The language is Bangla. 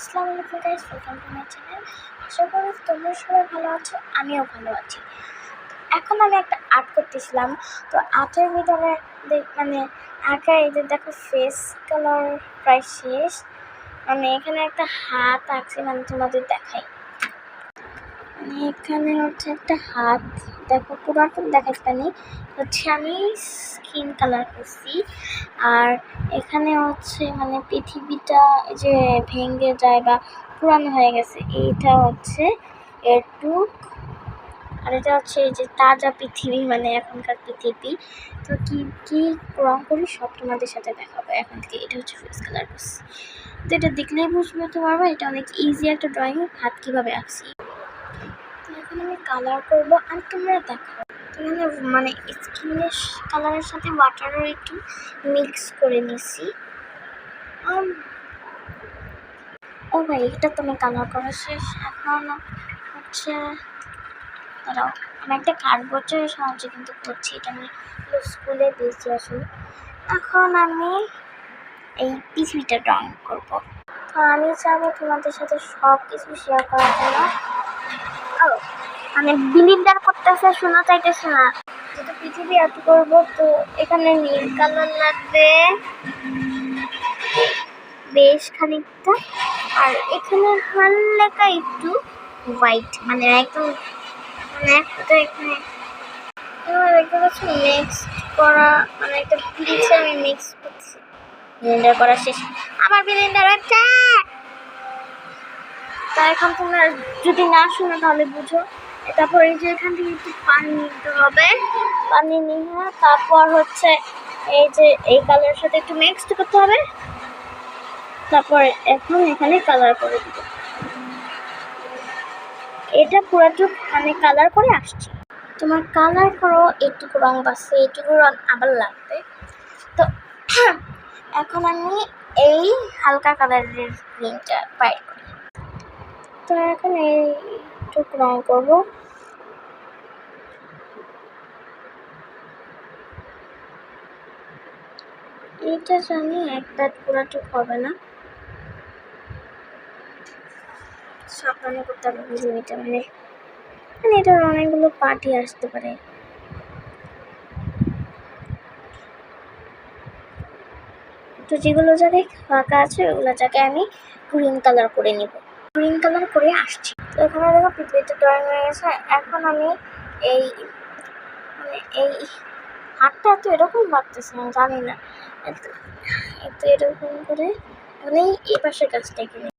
আসসালামু আলাইকুম guys, welcome to my channel. আশা করি তোমরা সবাই ভালো আছো, আমিও ভালো আছি। এখন আমি একটা আর্ট করতেছিলাম, তো আর্টের ভিতরে মানে আঁকা এই যে দেখো ফেস কালার প্রায় শেষ। মানে এখানে একটা হাত আঁকছি, মানে তোমাদের দেখাই। মানে এখানে হচ্ছে একটা হাত, দেখো পুরাটা দেখাতে পারি হচ্ছে আমি স্কিন কালার করছি। আর এখানে হচ্ছে মানে পৃথিবীটা যে ভেঙে যায় বা পুরানো হয়ে গেছে, এইটা হচ্ছে এটুক। আর এটা হচ্ছে এই যে তাজা পৃথিবী, মানে এখনকার পৃথিবী। তো কি কি রং করি সব তোমাদের সাথে দেখাবো এখন থেকে। এটা হচ্ছে ফেস কালার করছি, তো এটা দেখলেই বুঝতে পারবো এটা অনেক ইজি একটা ড্রয়িং, হাত কীভাবে আঁকছি। তো এখন আমি কালার করবো আর তোমরা দেখো। এখানে মানে স্কিনের কালারের সাথে ওয়াটারও একটু মিক্স করে নিছি। ও ভাই, এটা তুমি কালার করা শেষ। এখন হচ্ছে দাঁড়াও, আমি একটা কার্ডবোর্ডের সাহায্যে কিন্তু করছি, এটা আমি স্কুলে দিয়েছি আসলে। এখন আমি এই পৃথিবীটা ড্রয়িং করবো। তো আমি চাবো তোমাদের সাথে সব কিছু শেয়ার করার জন্য। মানে বিলিভটা করতেছে, শোনা চাইতেছে না। যেহেতু পৃথিবী আর্ট করবো, তো এখানে নীল কালার লাগবে বেশ খানিকটা, আর এখানে হালকা একটু হোয়াইট, মানে একদম মানে একটা এখানে দেখতে পাচ্ছি মিক্স করা, মানে একটা ব্লিচে আমি মিক্স করছি। ব্লেন্ডার করা শেষ, আমার ব্লেন্ডার আছে। তা এখন তোমরা যদি না শোনো তাহলে বুঝো। তারপর এই যে এখান থেকে একটু পানি নিতে হবে, পানি নিয়ে তারপর হচ্ছে এই যে এই কালারের সাথে একটু মিক্সড করতে হবে। তারপর এখন এখানে কালার করে দিব। এটা পুরোটুক মানে কালার করে আসছে। তোমার কালার করো, একটুকু রং বাড়ছে, একটুকু রং আবার লাগবে। তো এখন আমি এই হালকা কালারের গ্রিনটা বাইর করি। তো এখন এইটুকু রং করবো। এটা জানি একটা পুরাটুক হবে না, সাবধানে করতে হবে পৃথিবীটা, মানে এটার অনেকগুলো পার্টি আসতে পারে। তো যেগুলো জায়গায় ফাঁকা আছে ওগুলো জায়গায় আমি গ্রিন কালার করে নিব। গ্রিন কালার করে আসছি। তো এখানে দেখো পৃথিবীতে ড্রয়িং হয়ে গেছে। এখন আমি এই মানে এই হাতটা এত এরকম লাগতেছে না, জানি না, এত এরকম করে মানে এই পাশের গাছটা কিনে